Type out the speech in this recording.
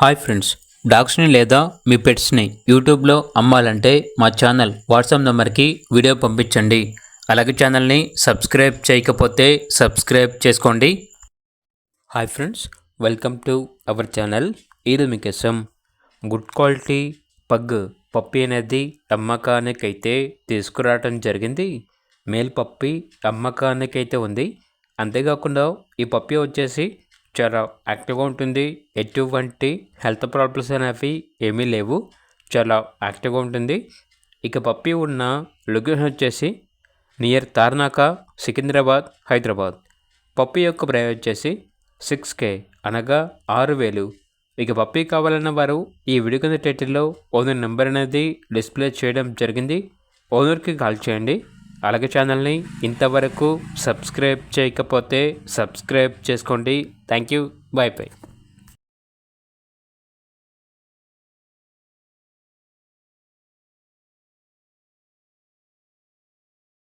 Hi friends, డాగ్స్ని లేదా మీ పెట్స్ని యూట్యూబ్లో అమ్మాలంటే మా ఛానల్ వాట్సాప్ నెంబర్కి వీడియో పంపించండి. అలాగే ఛానల్ని సబ్స్క్రైబ్ చేయకపోతే సబ్స్క్రైబ్ చేసుకోండి. Hi friends, welcome to our channel. ఇది మీకోసం గుడ్ క్వాలిటీ పగ్ పప్పి అనేది అమ్మకానికైతే తీసుకురావడం జరిగింది. మేల్ పప్పి అమ్మకానికైతే ఉంది. అంతేకాకుండా ఈ పప్పి వచ్చేసి చాలా యాక్టివ్గా ఉంటుంది. ఎటువంటి హెల్త్ ప్రాబ్లమ్స్ అనేవి ఏమీ లేవు. చాలా యాక్టివ్గా ఉంటుంది. ఇక పప్పి ఉన్న లొకేషన్ వచ్చేసి నియర్ తార్నాక, సికింద్రాబాద్, హైదరాబాద్. పప్పి యొక్క ప్రైస్ వచ్చేసి 6K అనగా 6,000. ఇక పప్పి కావాలన్న వారు ఈ వీడియో కింద టైటిల్లో ఓనర్ నెంబర్ అనేది డిస్ప్లే చేయడం జరిగింది. ఓనర్కి కాల్ చేయండి. అలాగే ఛానల్ని ఇంతవరకు సబ్స్క్రైబ్ చేయకపోతే సబ్స్క్రైబ్ చేసుకోండి. Thank you. By by.